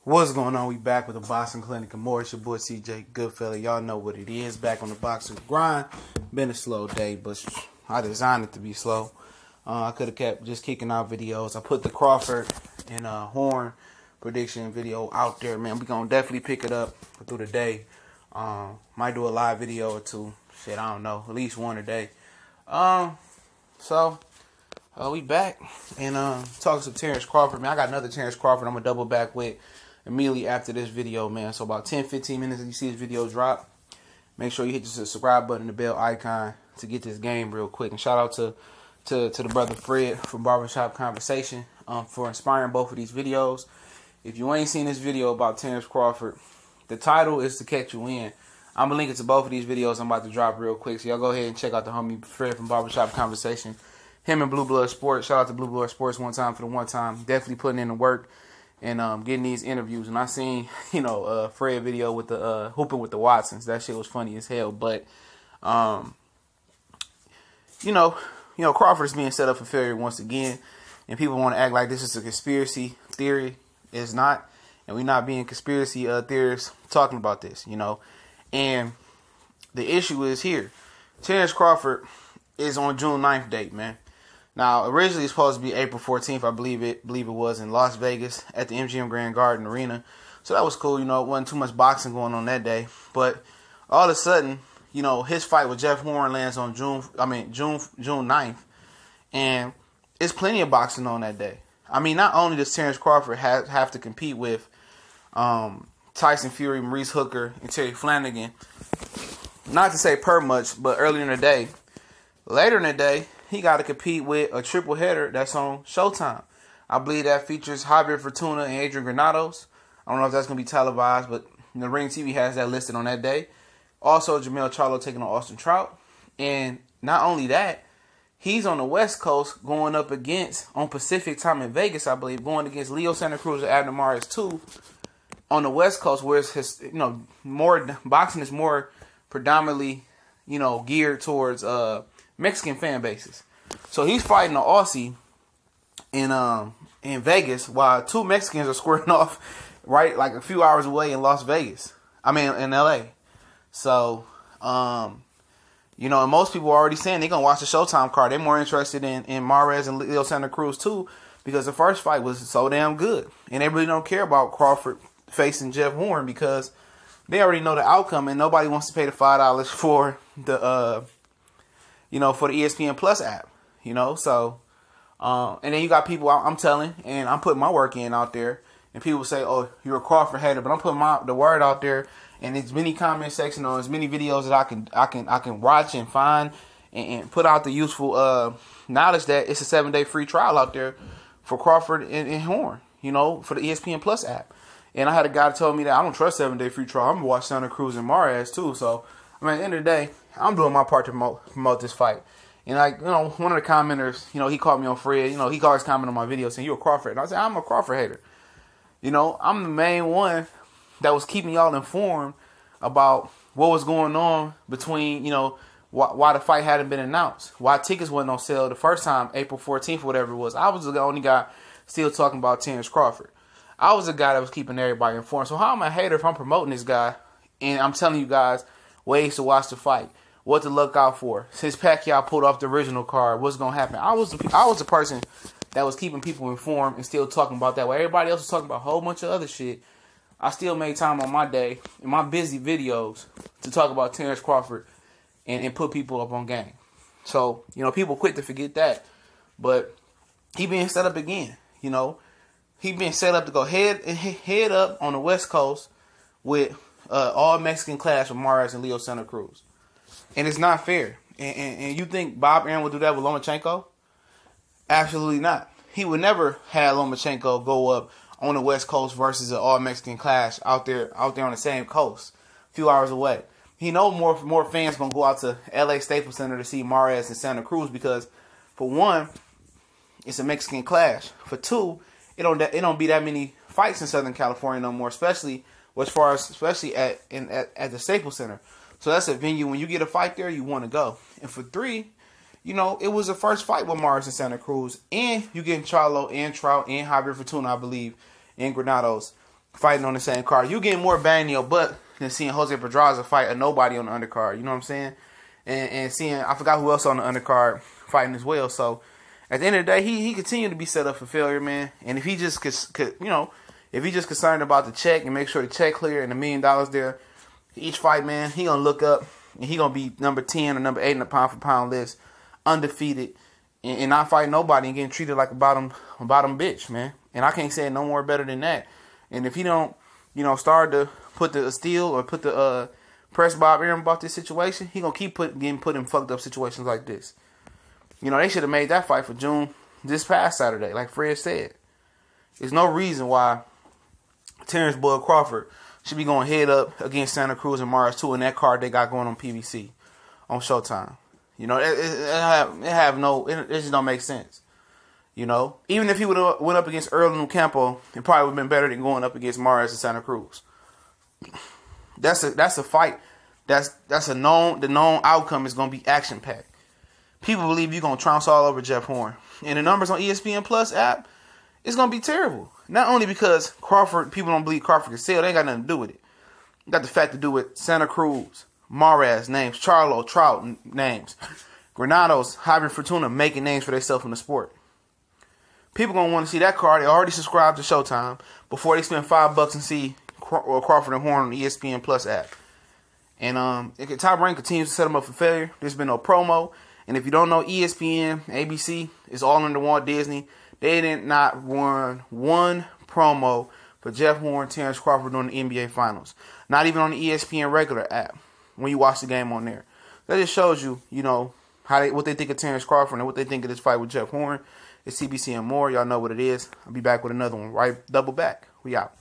What's going on? We back with the Boxing Clinic and more. It's your boy CJ Goodfella. Y'all know what it is. Back on the boxing grind. Been a slow day, but I designed it to be slow. I could have kept just kicking out videos. I put the Crawford and Horn prediction video out there, man. We gonna definitely pick it up through the day. Might do a live video or two. Shit, I don't know. At least one a day. We back and talking to Terence Crawford, man. I got another Terence Crawford I'm gonna double back with immediately after this video, man. So about 10-15 minutes you see this video drop, make sure you hit the subscribe button, the bell icon to get this game real quick. And shout out to the brother Fred from Barbershop Conversation for inspiring both of these videos. If you ain't seen this video about Terence Crawford, the title is to catch you in. I'm gonna link it to both of these videos I'm about to drop real quick, so y'all go ahead and check out the homie Fred from Barbershop Conversation. Him and Blue Blood Sports. Shout out to Blue Blood Sports one time for the one time. Definitely putting in the work and getting these interviews. And I seen, Fred video with the hooping with the Watsons. That shit was funny as hell. But Crawford is being set up for failure once again. And people want to act like this is a conspiracy theory. It's not. And we're not being conspiracy theorists talking about this, And the issue is here. Terence Crawford is on June 9th date, man. Now, originally it's supposed to be April 14th, I believe it was, in Las Vegas at the MGM Grand Garden Arena. So that was cool, it wasn't too much boxing going on that day. But all of a sudden, his fight with Jeff Horn lands on June 9th. And it's plenty of boxing on that day. I mean, not only does Terence Crawford have to compete with Tyson Fury, Maurice Hooker, and Terry Flanagan, not to say per much, but later in the day, he got to compete with a triple header that's on Showtime. I believe that features Javier Fortuna and Adrian Granados. I don't know if that's going to be televised, but the Ring TV has that listed on that day. Also, Jermell Charlo taking on Austin Trout. And not only that, he's on the West Coast going up against, on Pacific time in Vegas, I believe, going against Leo Santa Cruz and Abner Mares 2 on the West Coast, where it's more boxing is more predominantly, geared towards Mexican fan bases. So he's fighting an Aussie in Vegas while two Mexicans are squaring off right like a few hours away in Las Vegas. I mean in LA. So and most people are already saying they're gonna watch the Showtime card. They're more interested in Mares and Leo Santa Cruz too, because the first fight was so damn good. And they really don't care about Crawford facing Jeff Horn because they already know the outcome and nobody wants to pay the $5 for the for the ESPN Plus app, so, and then you got people I'm telling, and I'm putting my work in out there, and people say, oh, you're a Crawford hater, but I'm putting the word out there, and there's many comment section on as many videos that I can watch and find, and put out the useful, knowledge that it's a 7-day free trial out there for Crawford and Horn, for the ESPN Plus app. And I had a guy tell me that I don't trust 7-day free trial. I'm going to watch Santa Cruz and Mares too, so, at the end of the day, I'm doing my part to promote this fight. And one of the commenters, he called me on Fred. He always comment on my video saying, "You a Crawford?" And I said, "I'm a Crawford hater." I'm the main one that was keeping y'all informed about what was going on between, why the fight hadn't been announced, why tickets wasn't on sale the first time, April 14th, whatever it was. I was the only guy still talking about Terence Crawford. I was the guy that was keeping everybody informed. So how am I a hater if I'm promoting this guy and I'm telling you guys ways to watch the fight, what to look out for? Since Pacquiao pulled off the original card, what's gonna happen? I was the person that was keeping people informed and still talking about that. While everybody else was talking about a whole bunch of other shit, I still made time on my day in my busy videos to talk about Terence Crawford and put people up on game. So people quick to forget that, but he being set up again. He being set up to go head up on the West Coast with all Mexican clash with Mares and Leo Santa Cruz. And it's not fair. And you think Bob Arum would do that with Lomachenko? Absolutely not. He would never have Lomachenko go up on the West Coast versus an all Mexican clash out there on the same coast, a few hours away. He know more fans gonna go out to LA Staples Center to see Mares and Santa Cruz because, for one, it's a Mexican clash. For two, it don't be that many fights in Southern California no more, especially at the Staples Center. So that's a venue when you get a fight there, you want to go. And for three, it was the first fight with Mares and Santa Cruz, and you getting Charlo and Trout and Javier Fortuna, I believe, and Granados. fighting on the same card. You getting more bang in your butt than seeing Jose Pedraza fight a nobody on the undercard. You know what I'm saying? And seeing, I forgot who else on the undercard fighting as well. So at the end of the day, he continued to be set up for failure, man. And if he just could, you know, if he just concerned about the check and make sure the check clear and $1 million there each fight, man, he gonna look up and he gonna be number 10 or number 8 in the pound for pound list, undefeated, and not fighting nobody and getting treated like a bottom bitch, man. And I can't say it no more better than that. And if he don't, you know, start to put the steel or put the press Bob Arum about this situation, he gonna keep getting put in fucked up situations like this. You know, they should have made that fight for June this past Saturday, like Fred said. There's no reason why Terence Bud Crawford should be going head up against Santa Cruz and Mars 2 in that card they got going on PBC on Showtime. You know, it just don't make sense. You know, even if he would have went up against Earl Nucampo, it probably would have been better than going up against Mars and Santa Cruz. That's a fight. That's a known. The known outcome is going to be action packed. People believe you're going to trounce all over Jeff Horn, and the numbers on ESPN Plus app, it's going to be terrible. Not only because people don't believe Crawford can sell, they ain't got nothing to do with it. It got the fact to do with Santa Cruz, Maraz names, Charlo, Trout names, Granados, Javier Fortuna making names for themselves in the sport. People going to want to see that card. They already subscribed to Showtime before they spend $5 and see Crawford and Horn on the ESPN Plus app. And if Top Rank continues to set them up for failure, there's been no promo. And if you don't know, ESPN, ABC, is all under Walt Disney. They did not run one promo for Jeff Horn, Terence Crawford during the NBA Finals. Not even on the ESPN regular app when you watch the game on there. That just shows you, you know, what they think of Terence Crawford and what they think of this fight with Jeff Horn. It's CBC and more. Y'all know what it is. I'll be back with another one. Right? Double back. We out.